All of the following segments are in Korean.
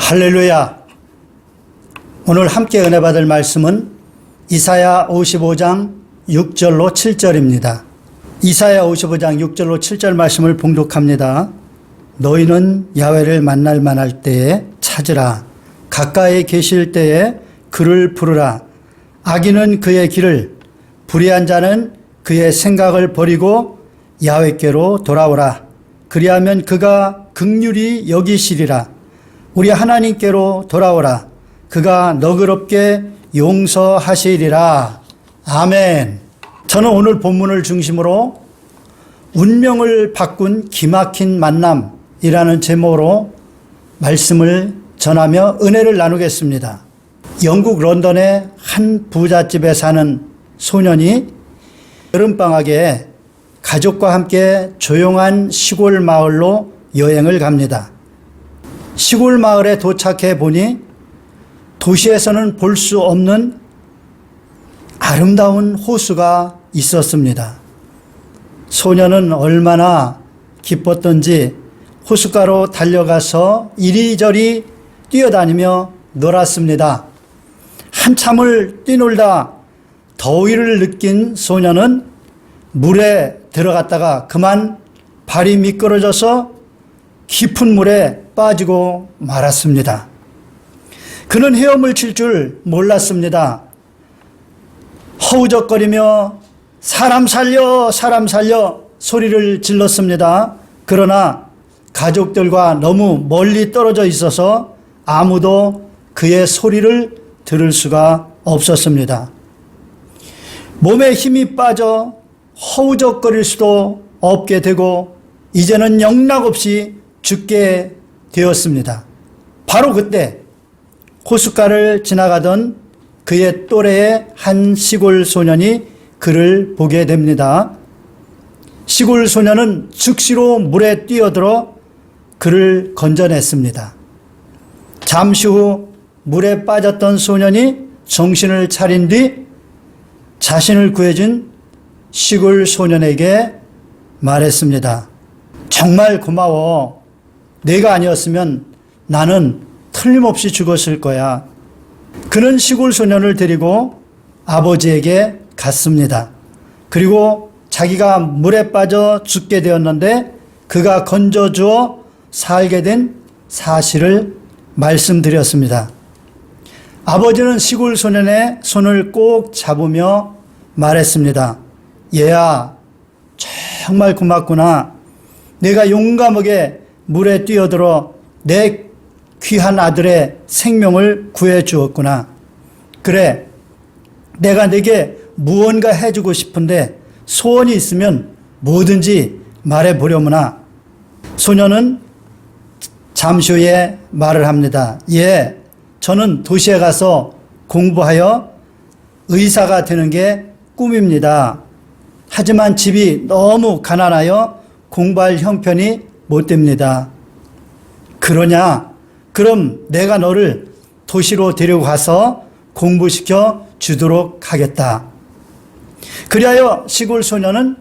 할렐루야. 오늘 함께 은혜 받을 말씀은 이사야 55장 6절로 7절입니다. 이사야 55장 6절로 7절 말씀을 봉독합니다. 너희는 야훼를 만날 만할 때에 찾으라. 가까이 계실 때에 그를 부르라. 악인은 그의 길을, 불의한 자는 그의 생각을 버리고 야훼께로 돌아오라. 그리하면 그가 긍휼히 여기시리라. 우리 하나님께로 돌아오라. 그가 너그럽게 용서하시리라. 아멘. 저는 오늘 본문을 중심으로 운명을 바꾼 기막힌 만남이라는 제목으로 말씀을 전하며 은혜를 나누겠습니다. 영국 런던의 한 부잣집에 사는 소년이 여름방학에 가족과 함께 조용한 시골 마을로 여행을 갑니다. 시골 마을에 도착해 보니 도시에서는 볼 수 없는 아름다운 호수가 있었습니다. 소년은 얼마나 기뻤던지 호숫가로 달려가서 이리저리 뛰어다니며 놀았습니다. 한참을 뛰놀다 더위를 느낀 소년은 물에 들어갔다가 그만 발이 미끄러져서 깊은 물에 빠지고 말았습니다. 그는 헤엄을 칠 줄 몰랐습니다. 허우적거리며 사람 살려, 사람 살려 소리를 질렀습니다. 그러나 가족들과 너무 멀리 떨어져 있어서 아무도 그의 소리를 들을 수가 없었습니다. 몸에 힘이 빠져 허우적거릴 수도 없게 되고 이제는 영락없이 죽게 되었습니다. 바로 그때 호숫가를 지나가던 그의 또래의 한 시골 소년이 그를 보게 됩니다. 시골 소년은 즉시로 물에 뛰어들어 그를 건져냈습니다. 잠시 후 물에 빠졌던 소년이 정신을 차린 뒤 자신을 구해준 시골 소년에게 말했습니다. 정말 고마워. 내가 아니었으면 나는 틀림없이 죽었을 거야. 그는 시골 소년을 데리고 아버지에게 갔습니다. 그리고 자기가 물에 빠져 죽게 되었는데 그가 건져주어 살게 된 사실을 말씀드렸습니다. 아버지는 시골 소년의 손을 꼭 잡으며 말했습니다. 얘야, 정말 고맙구나. 내가 용감하게 물에 뛰어들어 내 귀한 아들의 생명을 구해 주었구나. 그래, 내가 내게 무언가 해주고 싶은데 소원이 있으면 뭐든지 말해보려무나. 소년은 잠시 후에 말을 합니다. 예, 저는 도시에 가서 공부하여 의사가 되는 게 꿈입니다. 하지만 집이 너무 가난하여 공부할 형편이 못 됩니다. 그러냐? 그럼 내가 너를 도시로 데려가서 공부시켜 주도록 하겠다. 그리하여 시골 소년은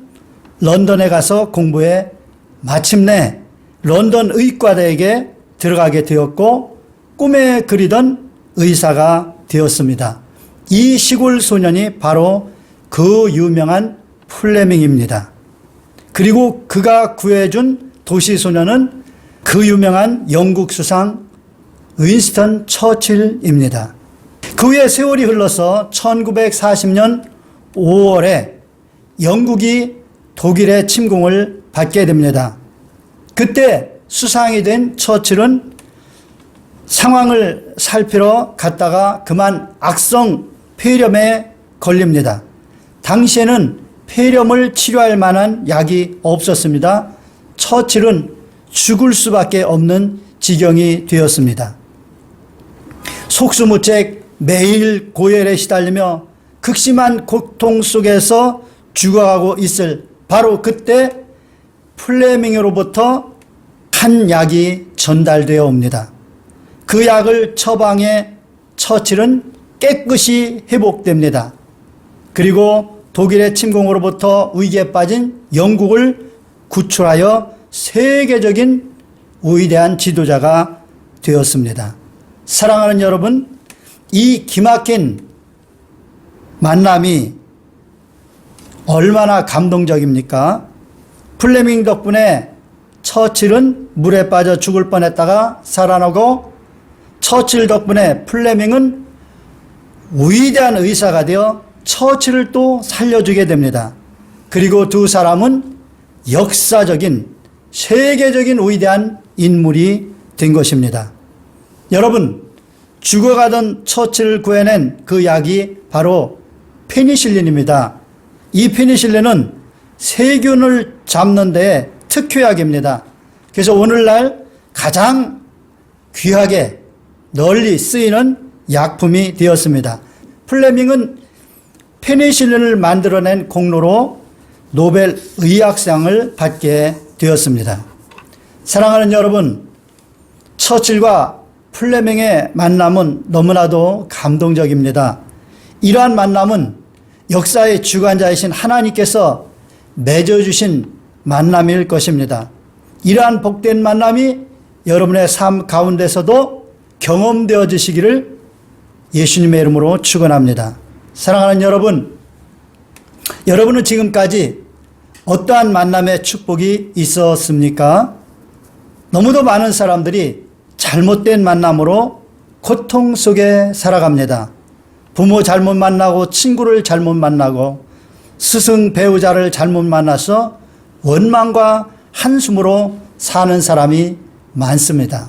런던에 가서 공부해 마침내 런던 의과대학에 들어가게 되었고 꿈에 그리던 의사가 되었습니다. 이 시골 소년이 바로 그 유명한 플레밍입니다. 그리고 그가 구해준 도시 소년은 그 유명한 영국 수상 윈스턴 처칠입니다. 그 후에 세월이 흘러서 1940년 5월에 영국이 독일의 침공을 받게 됩니다. 그때 수상이 된 처칠은 상황을 살피러 갔다가 그만 악성 폐렴에 걸립니다. 당시에는 폐렴을 치료할 만한 약이 없었습니다. 처칠은 죽을 수밖에 없는 지경이 되었습니다. 속수무책 매일 고열에 시달리며 극심한 고통 속에서 죽어가고 있을 바로 그때 플레밍으로부터 한 약이 전달되어 옵니다. 그 약을 처방해 처칠은 깨끗이 회복됩니다. 그리고 독일의 침공으로부터 위기에 빠진 영국을 구출하여 세계적인 위대한 지도자가 되었습니다. 사랑하는 여러분, 이 기막힌 만남이 얼마나 감동적입니까? 플레밍 덕분에 처칠은 물에 빠져 죽을 뻔했다가 살아나고, 처칠 덕분에 플레밍은 위대한 의사가 되어 처칠을 또 살려주게 됩니다. 그리고 두 사람은 역사적인 세계적인 위대한 인물이 된 것입니다. 여러분, 죽어가던 처칠을 구해낸 그 약이 바로 페니실린입니다. 이 페니실린은 세균을 잡는 데 특효약입니다. 그래서 오늘날 가장 귀하게 널리 쓰이는 약품이 되었습니다. 플레밍은 페니실린을 만들어낸 공로로 노벨 의학상을 받게 되었습니다. 사랑하는 여러분, 처칠과 플레밍의 만남은 너무나도 감동적입니다. 이러한 만남은 역사의 주관자이신 하나님께서 맺어주신 만남일 것입니다. 이러한 복된 만남이 여러분의 삶 가운데서도 경험되어지시기를 예수님의 이름으로 축원합니다. 사랑하는 여러분, 여러분은 지금까지 어떠한 만남의 축복이 있었습니까? 너무도 많은 사람들이 잘못된 만남으로 고통 속에 살아갑니다. 부모 잘못 만나고, 친구를 잘못 만나고, 스승 배우자를 잘못 만나서 원망과 한숨으로 사는 사람이 많습니다.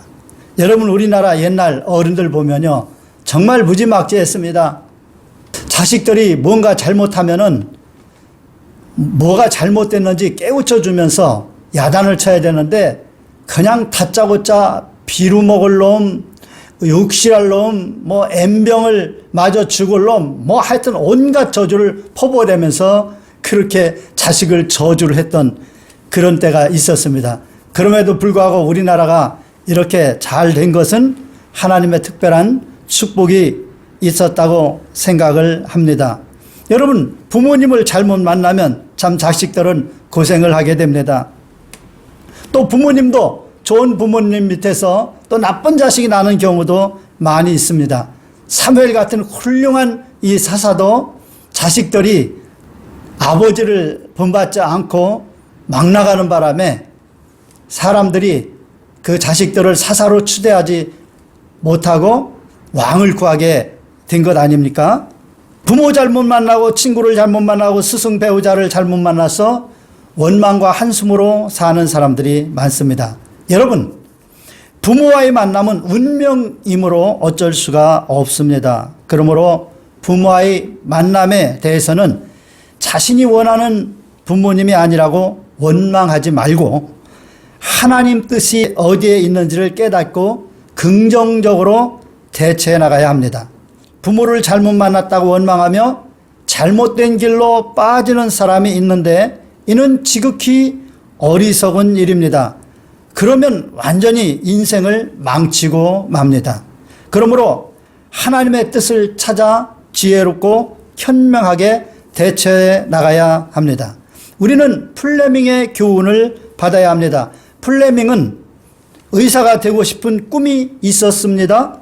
여러분, 우리나라 옛날 어른들 보면요, 정말 무지막지했습니다. 자식들이 뭔가 잘못하면은 뭐가 잘못됐는지 깨우쳐 주면서 야단을 쳐야 되는데, 그냥 다짜고짜 비루 먹을 놈, 육실할 놈, 뭐 N병을 마저 죽을 놈, 뭐 하여튼 온갖 저주를 퍼부어대면서 그렇게 자식을 저주를 했던 그런 때가 있었습니다. 그럼에도 불구하고 우리나라가 이렇게 잘 된 것은 하나님의 특별한 축복이 있었다고 생각을 합니다. 여러분, 부모님을 잘못 만나면 참 자식들은 고생을 하게 됩니다. 또 부모님도 좋은 부모님 밑에서 또 나쁜 자식이 나는 경우도 많이 있습니다. 사무엘 같은 훌륭한 이 사사도 자식들이 아버지를 본받지 않고 막 나가는 바람에 사람들이 그 자식들을 사사로 추대하지 못하고 왕을 구하게 된 것 아닙니까? 부모 잘못 만나고, 친구를 잘못 만나고, 스승 배우자를 잘못 만나서 원망과 한숨으로 사는 사람들이 많습니다. 여러분, 부모와의 만남은 운명이므로 어쩔 수가 없습니다. 그러므로 부모와의 만남에 대해서는 자신이 원하는 부모님이 아니라고 원망하지 말고 하나님 뜻이 어디에 있는지를 깨닫고 긍정적으로 대처해 나가야 합니다. 부모를 잘못 만났다고 원망하며 잘못된 길로 빠지는 사람이 있는데, 이는 지극히 어리석은 일입니다. 그러면 완전히 인생을 망치고 맙니다. 그러므로 하나님의 뜻을 찾아 지혜롭고 현명하게 대처해 나가야 합니다. 우리는 플레밍의 교훈을 받아야 합니다. 플레밍은 의사가 되고 싶은 꿈이 있었습니다.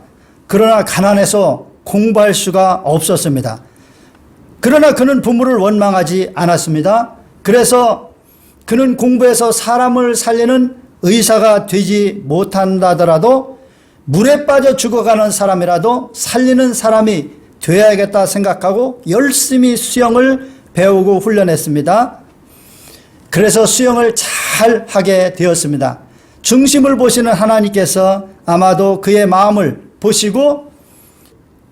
그러나 가난해서 공부할 수가 없었습니다. 그러나 그는 부모를 원망하지 않았습니다. 그래서 그는 공부해서 사람을 살리는 의사가 되지 못한다더라도 물에 빠져 죽어가는 사람이라도 살리는 사람이 되어야겠다 생각하고 열심히 수영을 배우고 훈련했습니다. 그래서 수영을 잘 하게 되었습니다. 중심을 보시는 하나님께서 아마도 그의 마음을 보시고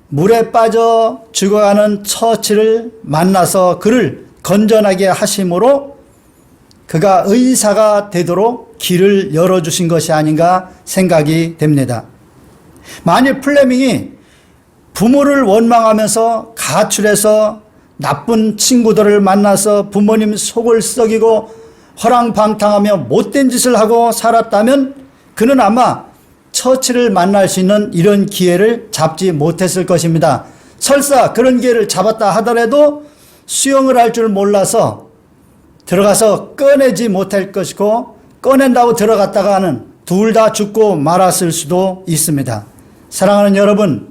물에 빠져 죽어가는 처치를 만나서 그를 건전하게 하심으로 그가 의사가 되도록 길을 열어주신 것이 아닌가 생각이 됩니다. 만일 플레밍이 부모를 원망하면서 가출해서 나쁜 친구들을 만나서 부모님 속을 썩이고 허랑방탕하며 못된 짓을 하고 살았다면 그는 아마 처치를 만날 수 있는 이런 기회를 잡지 못했을 것입니다. 설사 그런 기회를 잡았다 하더라도 수영을 할 줄 몰라서 들어가서 꺼내지 못할 것이고, 꺼낸다고 들어갔다가는 둘 다 죽고 말았을 수도 있습니다. 사랑하는 여러분,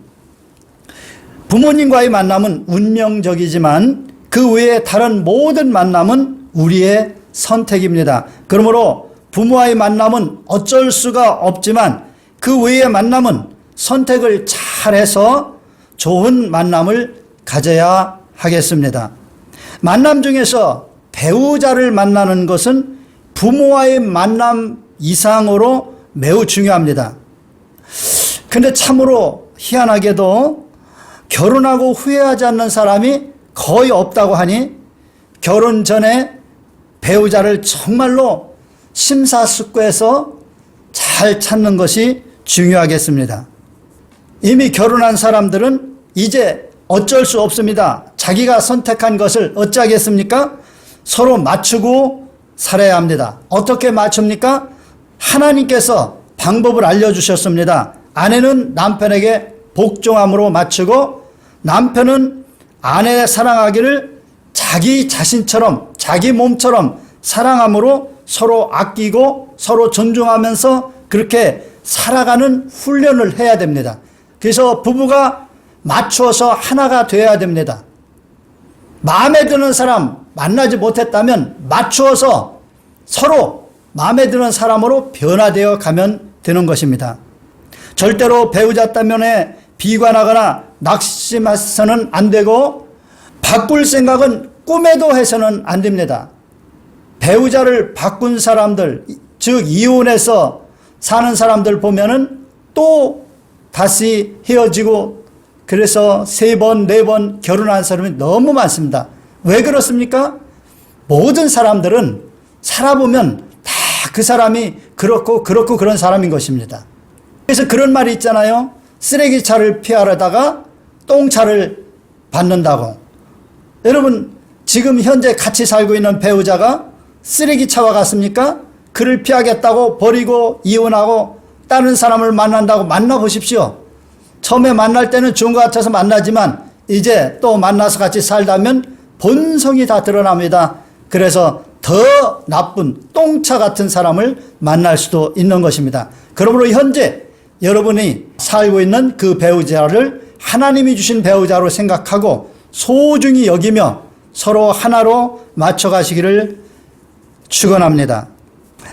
부모님과의 만남은 운명적이지만 그 외에 다른 모든 만남은 우리의 선택입니다. 그러므로 부모와의 만남은 어쩔 수가 없지만 그 외의 만남은 선택을 잘해서 좋은 만남을 가져야 하겠습니다. 만남 중에서 배우자를 만나는 것은 부모와의 만남 이상으로 매우 중요합니다. 근데 참으로 희한하게도 결혼하고 후회하지 않는 사람이 거의 없다고 하니 결혼 전에 배우자를 정말로 심사숙고해서 잘 찾는 것이 중요하겠습니다. 이미 결혼한 사람들은 이제 어쩔 수 없습니다. 자기가 선택한 것을 어찌하겠습니까? 서로 맞추고 살아야 합니다. 어떻게 맞춥니까? 하나님께서 방법을 알려주셨습니다. 아내는 남편에게 복종함으로 맞추고 남편은 아내 사랑하기를 자기 자신처럼 자기 몸처럼 사랑함으로 서로 아끼고 서로 존중하면서 그렇게 살아가는 훈련을 해야 됩니다. 그래서 부부가 맞추어서 하나가 되어야 됩니다. 마음에 드는 사람 만나지 못했다면 맞추어서 서로 마음에 드는 사람으로 변화되어 가면 되는 것입니다. 절대로 배우자 때문에 비관하거나 낙심해서는 안 되고 바꿀 생각은 꿈에도 해서는 안 됩니다. 배우자를 바꾼 사람들, 즉 이혼해서 사는 사람들 보면은 또 다시 헤어지고 그래서 3번, 4번 결혼한 사람이 너무 많습니다. 왜 그렇습니까? 모든 사람들은 살아보면 다 그 사람이 그렇고 그런 사람인 것입니다. 그래서 그런 말이 있잖아요. 쓰레기차를 피하려다가 똥차를 받는다고. 여러분, 지금 현재 같이 살고 있는 배우자가 쓰레기차와 같습니까? 그를 피하겠다고 버리고 이혼하고 다른 사람을 만난다고 만나보십시오. 처음에 만날 때는 좋은 것 같아서 만나지만 이제 또 만나서 같이 살다면 본성이 다 드러납니다. 그래서 더 나쁜 똥차 같은 사람을 만날 수도 있는 것입니다. 그러므로 현재 여러분이 살고 있는 그 배우자를 하나님이 주신 배우자로 생각하고 소중히 여기며 서로 하나로 맞춰가시기를 축원합니다.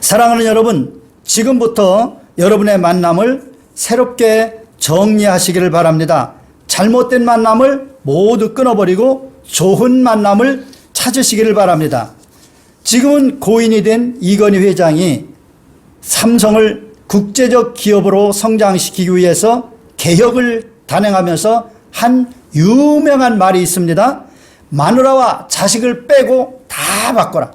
사랑하는 여러분, 지금부터 여러분의 만남을 새롭게 정리하시기를 바랍니다. 잘못된 만남을 모두 끊어버리고 좋은 만남을 찾으시기를 바랍니다. 지금은 고인이 된 이건희 회장이 삼성을 국제적 기업으로 성장시키기 위해서 개혁을 단행하면서 한 유명한 말이 있습니다. 마누라와 자식을 빼고 다 바꿔라.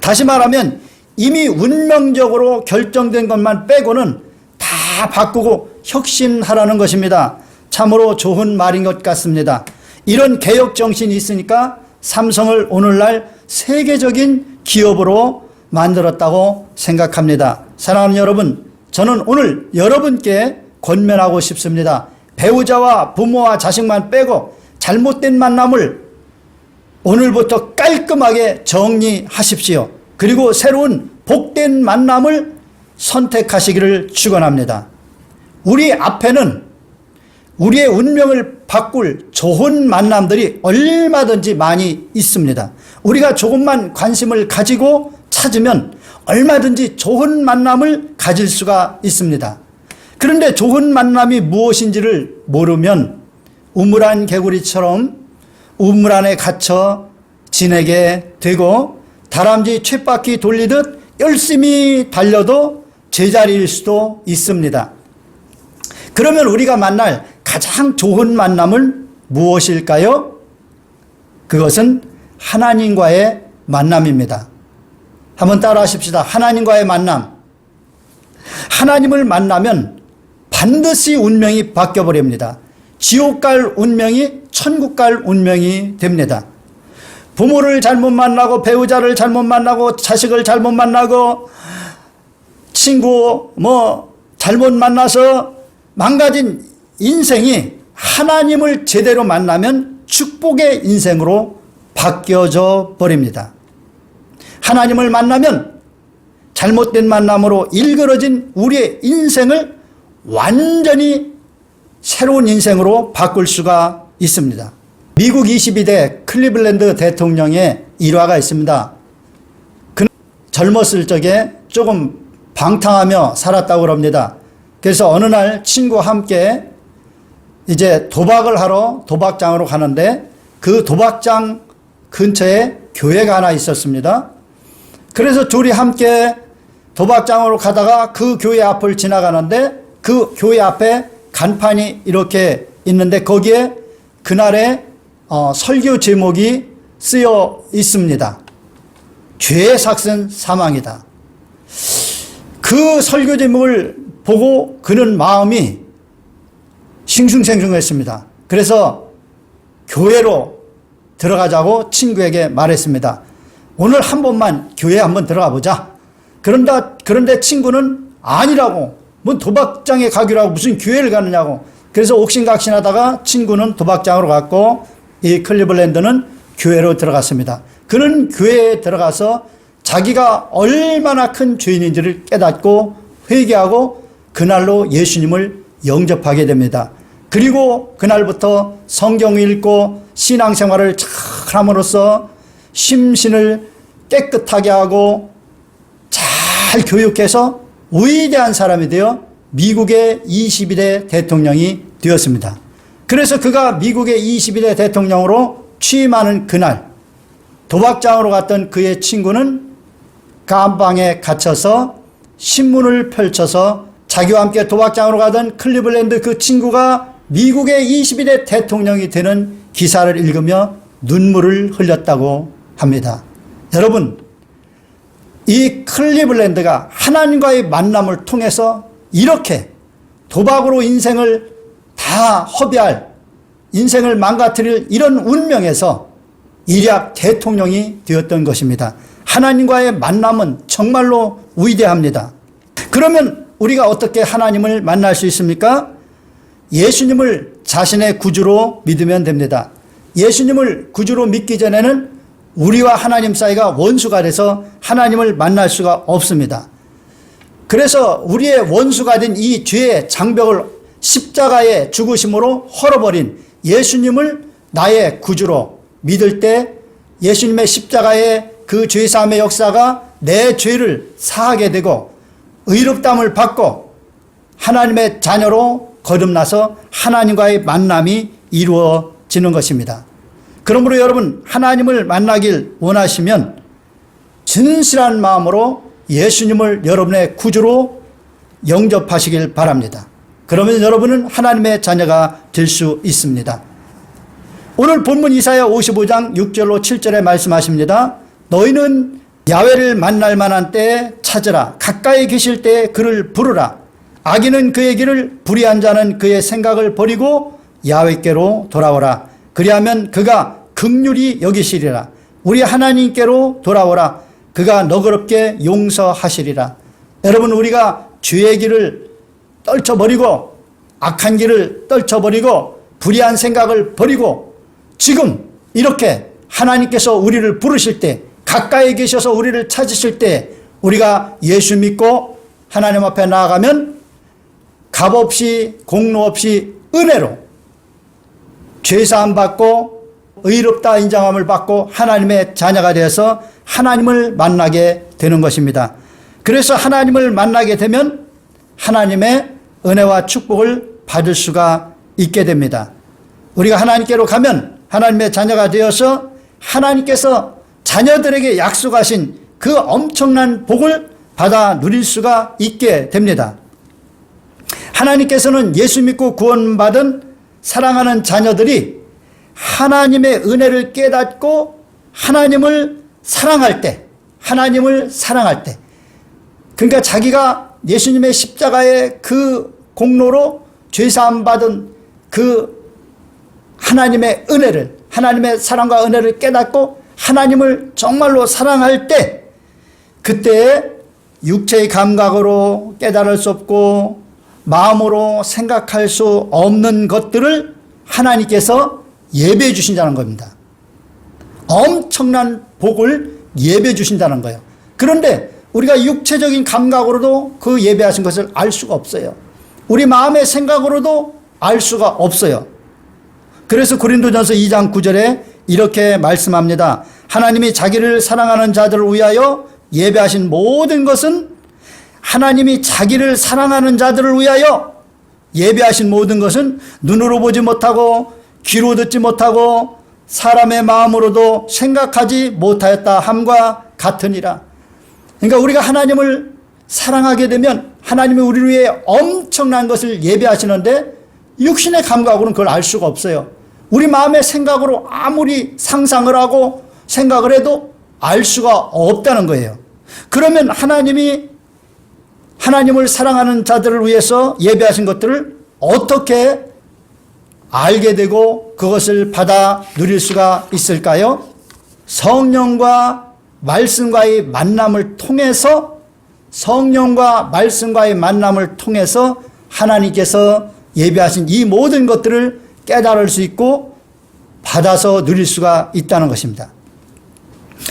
다시 말하면 이미 운명적으로 결정된 것만 빼고는 다 바꾸고 혁신하라는 것입니다. 참으로 좋은 말인 것 같습니다. 이런 개혁 정신이 있으니까 삼성을 오늘날 세계적인 기업으로 만들었다고 생각합니다. 사랑하는 여러분, 저는 오늘 여러분께 권면하고 싶습니다. 배우자와 부모와 자식만 빼고 잘못된 만남을 오늘부터 깔끔하게 정리하십시오. 그리고 새로운 복된 만남을 선택하시기를 축원합니다. 우리 앞에는 우리의 운명을 바꿀 좋은 만남들이 얼마든지 많이 있습니다. 우리가 조금만 관심을 가지고 찾으면 얼마든지 좋은 만남을 가질 수가 있습니다. 그런데 좋은 만남이 무엇인지를 모르면 우물안 개구리처럼 우물 안에 갇혀 지내게 되고 다람쥐 쳇바퀴 돌리듯 열심히 달려도 제자리일 수도 있습니다. 그러면 우리가 만날 가장 좋은 만남은 무엇일까요? 그것은 하나님과의 만남입니다. 한번 따라 하십시다. 하나님과의 만남. 하나님을 만나면 반드시 운명이 바뀌어버립니다. 지옥 갈 운명이 천국 갈 운명이 됩니다. 부모를 잘못 만나고 배우자를 잘못 만나고 자식을 잘못 만나고 친구 잘못 만나서 망가진 인생이 하나님을 제대로 만나면 축복의 인생으로 바뀌어져 버립니다. 하나님을 만나면 잘못된 만남으로 일그러진 우리의 인생을 완전히 새로운 인생으로 바꿀 수가 있습니다. 미국 22대 클리블랜드 대통령의 일화가 있습니다. 그는 젊었을 적에 조금 방탕하며 살았다고 합니다. 그래서 어느 날 친구와 함께 이제 도박을 하러 도박장으로 가는데 그 도박장 근처에 교회가 하나 있었습니다. 그래서 둘이 함께 도박장으로 가다가 그 교회 앞을 지나가는데 그 교회 앞에 간판이 이렇게 있는데 거기에 그날의 설교 제목이 쓰여 있습니다. 죄의 삭은 사망이다. 그 설교 제목을 보고 그는 마음이 싱숭생숭했습니다. 그래서 교회로 들어가자고 친구에게 말했습니다. 오늘 한 번만 교회에 한번 들어가 보자. 그런데 친구는 아니라고, 뭔 도박장에 가기로 하고 무슨 교회를 가느냐고. 그래서 옥신각신하다가 친구는 도박장으로 갔고 이 클리블랜드는 교회로 들어갔습니다. 그는 교회에 들어가서 자기가 얼마나 큰 죄인인지를 깨닫고 회개하고 그날로 예수님을 영접하게 됩니다. 그리고 그날부터 성경을 읽고 신앙생활을 잘 함으로써 심신을 깨끗하게 하고 잘 교육해서 위대한 사람이 되어 미국의 22대 대통령이 되었습니다. 그래서 그가 미국의 22대 대통령으로 취임하는 그날 도박장으로 갔던 그의 친구는 감방에 갇혀서 신문을 펼쳐서 자기와 함께 도박장으로 가던 클리블랜드 그 친구가 미국의 22대 대통령이 되는 기사를 읽으며 눈물을 흘렸다고 합니다. 여러분, 이 클리블랜드가 하나님과의 만남을 통해서 이렇게 도박으로 인생을 다 허비할, 인생을 망가뜨릴 이런 운명에서 일약 대통령이 되었던 것입니다. 하나님과의 만남은 정말로 위대합니다. 그러면 우리가 어떻게 하나님을 만날 수 있습니까? 예수님을 자신의 구주로 믿으면 됩니다. 예수님을 구주로 믿기 전에는 우리와 하나님 사이가 원수가 돼서 하나님을 만날 수가 없습니다. 그래서 우리의 원수가 된 이 죄의 장벽을 십자가의 죽으심으로 헐어버린 예수님을 나의 구주로 믿을 때 예수님의 십자가의 그 죄사함의 역사가 내 죄를 사하게 되고 의롭다함을 받고 하나님의 자녀로 거듭나서 하나님과의 만남이 이루어지는 것입니다. 그러므로 여러분, 하나님을 만나길 원하시면 진실한 마음으로 예수님을 여러분의 구주로 영접하시길 바랍니다. 그러면 여러분은 하나님의 자녀가 될 수 있습니다. 오늘 본문 이사야 55장 6절로 7절에 말씀하십니다. 너희는 야훼를 만날 만한 때에 찾으라. 가까이 계실 때에 그를 부르라. 악인은 그의 길을, 불의한 자는 그의 생각을 버리고 야훼께로 돌아오라. 그리하면 그가 긍휼히 여기시리라. 우리 하나님께로 돌아오라. 그가 너그럽게 용서하시리라. 여러분, 우리가 죄의 길을 떨쳐버리고 악한 길을 떨쳐버리고 불의한 생각을 버리고 지금 이렇게 하나님께서 우리를 부르실 때, 가까이 계셔서 우리를 찾으실 때 우리가 예수 믿고 하나님 앞에 나아가면 값없이 공로 없이 은혜로 죄사함 받고 의롭다 인정함을 받고 하나님의 자녀가 되어서 하나님을 만나게 되는 것입니다. 그래서 하나님을 만나게 되면 하나님의 은혜와 축복을 받을 수가 있게 됩니다. 우리가 하나님께로 가면 하나님의 자녀가 되어서 하나님께서 자녀들에게 약속하신 그 엄청난 복을 받아 누릴 수가 있게 됩니다. 하나님께서는 예수 믿고 구원받은 사랑하는 자녀들이 하나님의 은혜를 깨닫고 하나님을 사랑할 때, 그러니까 자기가 예수님의 십자가의 그 공로로 죄사함 받은 그 하나님의 은혜를, 하나님의 사랑과 은혜를 깨닫고 하나님을 정말로 사랑할 때, 그때 육체의 감각으로 깨달을 수 없고 마음으로 생각할 수 없는 것들을 하나님께서 예배해 주신다는 겁니다. 엄청난 복을 예배해 주신다는 거예요. 그런데 우리가 육체적인 감각으로도 그 예배하신 것을 알 수가 없어요. 우리 마음의 생각으로도 알 수가 없어요. 그래서 고린도전서 2장 9절에 이렇게 말씀합니다. 하나님이 자기를 사랑하는 자들을 위하여 예배하신 모든 것은 하나님이 자기를 사랑하는 자들을 위하여 예배하신 모든 것은 눈으로 보지 못하고 귀로 듣지 못하고 사람의 마음으로도 생각하지 못하였다 함과 같으니라. 그러니까 우리가 하나님을 사랑하게 되면 하나님이 우리를 위해 엄청난 것을 예배하시는데 육신의 감각으로는 그걸 알 수가 없어요. 우리 마음의 생각으로 아무리 상상을 하고 생각을 해도 알 수가 없다는 거예요. 그러면 하나님이 하나님을 사랑하는 자들을 위해서 예배하신 것들을 어떻게 알게 되고 그것을 받아 누릴 수가 있을까요? 성령과 말씀과의 만남을 통해서, 성령과 말씀과의 만남을 통해서 하나님께서 예배하신 이 모든 것들을 깨달을 수 있고 받아서 누릴 수가 있다는 것입니다.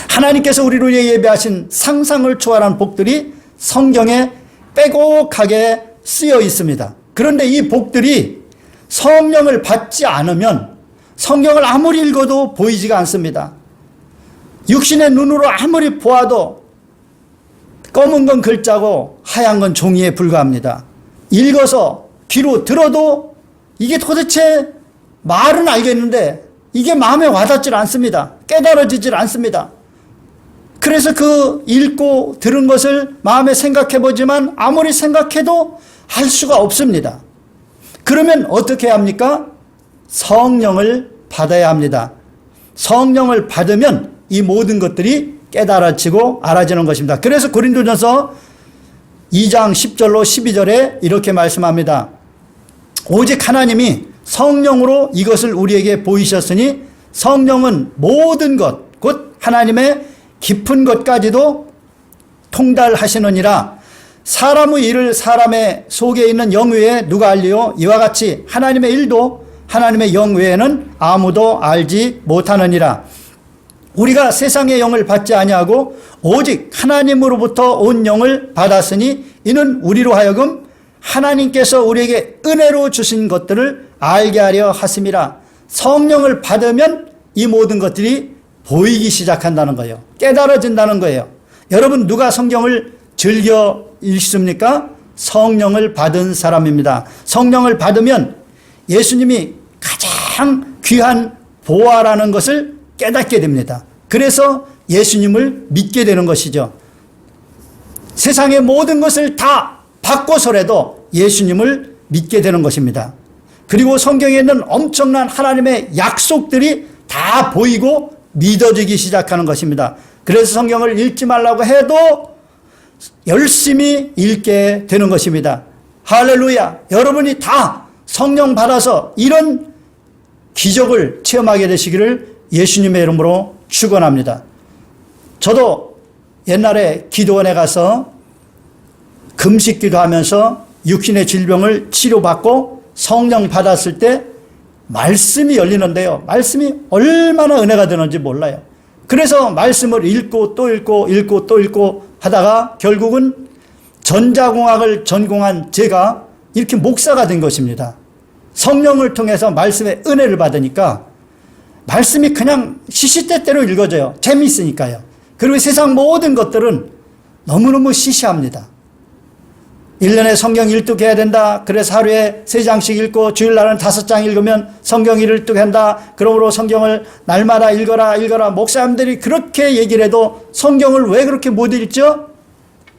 하나님께서 우리를 위해 예배하신 상상을 초월한 복들이 성경에 빼곡하게 쓰여 있습니다. 그런데 이 복들이 성령을 받지 않으면 성경을 아무리 읽어도 보이지가 않습니다. 육신의 눈으로 아무리 보아도 검은 건 글자고 하얀 건 종이에 불과합니다. 읽어서 귀로 들어도 이게 도대체 말은 알겠는데 이게 마음에 와닿질 않습니다. 깨달아지질 않습니다. 그래서 그 읽고 들은 것을 마음에 생각해 보지만 아무리 생각해도 할 수가 없습니다. 그러면 어떻게 합니까? 성령을 받아야 합니다. 성령을 받으면 이 모든 것들이 깨달아지고 알아지는 것입니다. 그래서 고린도전서 2장 10절로 12절에 이렇게 말씀합니다. 오직 하나님이 성령으로 이것을 우리에게 보이셨으니 성령은 모든 것, 곧 하나님의 깊은 것까지도 통달하시느니라. 사람의 일을 사람의 속에 있는 영 외에 누가 알리요? 이와 같이 하나님의 일도 하나님의 영 외에는 아무도 알지 못하느니라. 우리가 세상의 영을 받지 아니하고 오직 하나님으로부터 온 영을 받았으니 이는 우리로 하여금 하나님께서 우리에게 은혜로 주신 것들을 알게 하려 하심이라. 성령을 받으면 이 모든 것들이 보이기 시작한다는 거예요. 깨달아진다는 거예요. 여러분 누가 성경을 즐겨 읽습니까? 성령을 받은 사람입니다. 성령을 받으면 예수님이 가장 귀한 보화라는 것을 깨닫게 됩니다. 그래서 예수님을 믿게 되는 것이죠. 세상의 모든 것을 다 바꿔서라도 예수님을 믿게 되는 것입니다. 그리고 성경에 있는 엄청난 하나님의 약속들이 다 보이고 믿어지기 시작하는 것입니다. 그래서 성경을 읽지 말라고 해도 열심히 읽게 되는 것입니다. 할렐루야! 여러분이 다 성령 받아서 이런 기적을 체험하게 되시기를 예수님의 이름으로 축원합니다. 저도 옛날에 기도원에 가서 금식 기도하면서 육신의 질병을 치료받고 성령 받았을 때 말씀이 열리는데요. 말씀이 얼마나 은혜가 되는지 몰라요. 그래서 말씀을 읽고 또 읽고 읽고 또 읽고 하다가 결국은 전자공학을 전공한 제가 이렇게 목사가 된 것입니다. 성령을 통해서 말씀의 은혜를 받으니까 말씀이 그냥 시시때때로 읽어져요. 재미있으니까요. 그리고 세상 모든 것들은 너무너무 시시합니다. 1년에 성경 1뚝 해야 된다. 그래서 하루에 3장씩 읽고 주일날은 5장 읽으면 성경 1뚝 한다. 그러므로 성경을 날마다 읽어라. 목사님들이 그렇게 얘기를 해도 성경을 왜 그렇게 못 읽죠?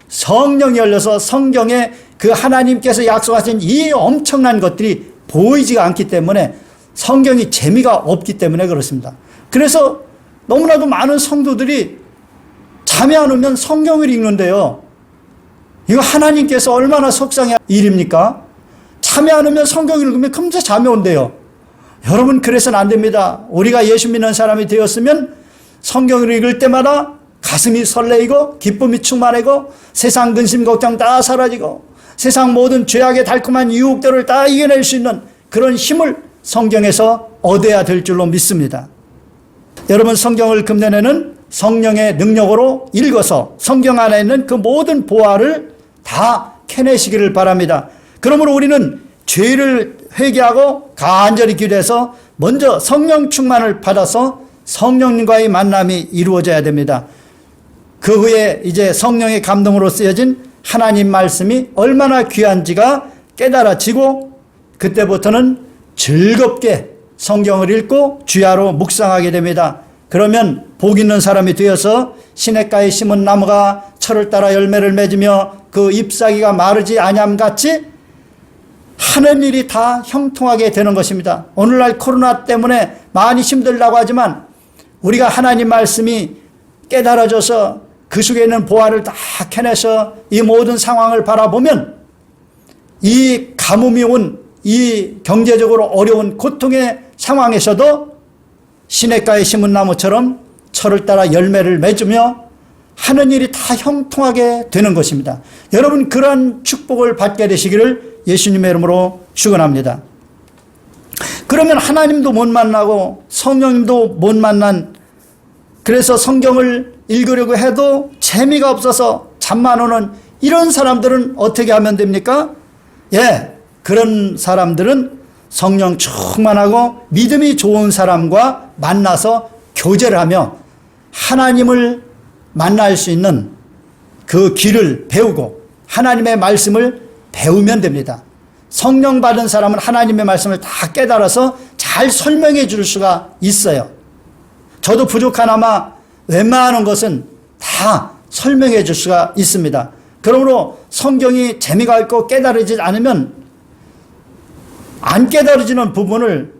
성령이 열려서 성경에 그 하나님께서 약속하신 이 엄청난 것들이 보이지가 않기 때문에 성경이 재미가 없기 때문에 그렇습니다. 그래서 너무나도 많은 성도들이 잠이 안 오면 성경을 읽는데요. 이거 하나님께서 얼마나 속상한 일입니까? 잠이 안 오면 성경을 읽으면 금세 잠이 온대요. 여러분 그래서는 안 됩니다. 우리가 예수 믿는 사람이 되었으면 성경을 읽을 때마다 가슴이 설레이고 기쁨이 충만하고 세상 근심 걱정 다 사라지고 세상 모든 죄악의 달콤한 유혹들을 다 이겨낼 수 있는 그런 힘을 성경에서 얻어야 될 줄로 믿습니다. 여러분 성경을 금년에는 성령의 능력으로 읽어서 성경 안에 있는 그 모든 보화를 다 캐내시기를 바랍니다. 그러므로 우리는 죄를 회개하고 간절히 기도해서 먼저 성령 충만을 받아서 성령님과의 만남이 이루어져야 됩니다. 그 후에 이제 성령의 감동으로 쓰여진 하나님 말씀이 얼마나 귀한지가 깨달아지고 그때부터는 즐겁게 성경을 읽고 주야로 묵상하게 됩니다. 그러면 복 있는 사람이 되어서 시냇가에 심은 나무가 철을 따라 열매를 맺으며 그 잎사귀가 마르지 아니함같이 하는 일이 다 형통하게 되는 것입니다. 오늘날 코로나 때문에 많이 힘들다고 하지만 우리가 하나님 말씀이 깨달아져서 그 속에 있는 보화를 다 캐내서 이 모든 상황을 바라보면 이 가뭄이 온 이 경제적으로 어려운 고통의 상황에서도 시냇가에 심은 나무처럼 철을 따라 열매를 맺으며 하는 일이 다 형통하게 되는 것입니다. 여러분 그러한 축복을 받게 되시기를 예수님의 이름으로 축원합니다. 그러면 하나님도 못 만나고 성령님도 못 만난, 그래서 성경을 읽으려고 해도 재미가 없어서 잠만 오는 이런 사람들은 어떻게 하면 됩니까? 그런 사람들은 성령 충만하고 믿음이 좋은 사람과 만나서 교제를 하며 하나님을 만날 수 있는 그 길을 배우고 하나님의 말씀을 배우면 됩니다. 성령 받은 사람은 하나님의 말씀을 다 깨달아서 잘 설명해 줄 수가 있어요. 저도 부족하나마 웬만한 것은 다 설명해 줄 수가 있습니다. 그러므로 성경이 재미가 있고 깨달아지지 않으면 안 깨달아지는 부분을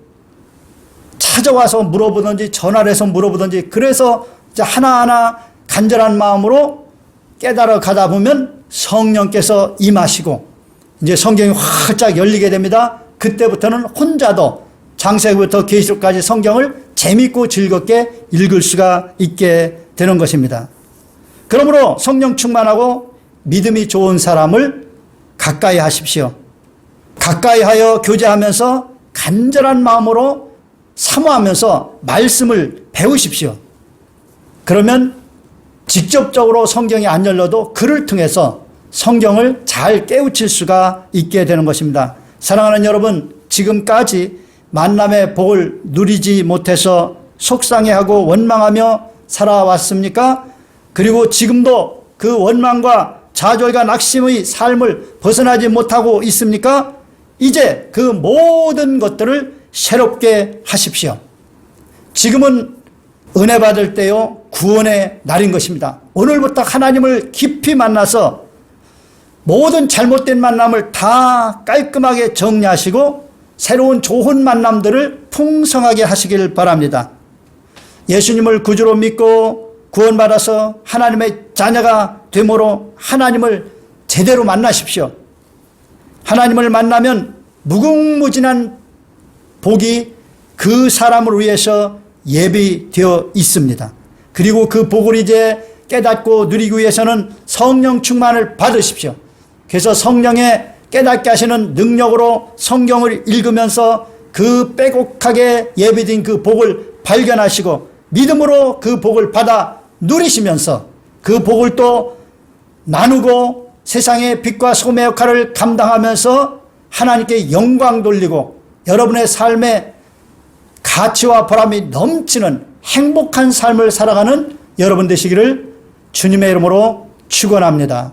찾아와서 물어보든지 전화를 해서 물어보든지, 그래서 이제 하나하나 간절한 마음으로 깨달아 가다 보면 성령께서 임하시고 이제 성경이 활짝 열리게 됩니다. 그때부터는 혼자도 창세기부터 계시록까지 성경을 재밌고 즐겁게 읽을 수가 있게 되는 것입니다. 그러므로 성령 충만하고 믿음이 좋은 사람을 가까이 하십시오. 가까이 하여 교제하면서 간절한 마음으로 사모하면서 말씀을 배우십시오. 그러면 직접적으로 성경이 안 열려도 글을 통해서 성경을 잘 깨우칠 수가 있게 되는 것입니다. 사랑하는 여러분, 지금까지 만남의 복을 누리지 못해서 속상해하고 원망하며 살아왔습니까? 그리고 지금도 그 원망과 좌절과 낙심의 삶을 벗어나지 못하고 있습니까? 이제 그 모든 것들을 새롭게 하십시오. 지금은 은혜 받을 때요, 구원의 날인 것입니다. 오늘부터 하나님을 깊이 만나서 모든 잘못된 만남을 다 깔끔하게 정리하시고 새로운 좋은 만남들을 풍성하게 하시길 바랍니다. 예수님을 구주로 믿고 구원받아서 하나님의 자녀가 되므로 하나님을 제대로 만나십시오. 하나님을 만나면 무궁무진한 복이 그 사람을 위해서 예비되어 있습니다. 그리고 그 복을 이제 깨닫고 누리기 위해서는 성령 충만을 받으십시오. 그래서 성령의 깨닫게 하시는 능력으로 성경을 읽으면서 그 빼곡하게 예비된 그 복을 발견하시고 믿음으로 그 복을 받아 누리시면서 그 복을 또 나누고 세상의 빛과 소금의 역할을 감당하면서 하나님께 영광 돌리고 여러분의 삶에 가치와 보람이 넘치는 행복한 삶을 살아가는 여러분 되시기를 주님의 이름으로 축원합니다.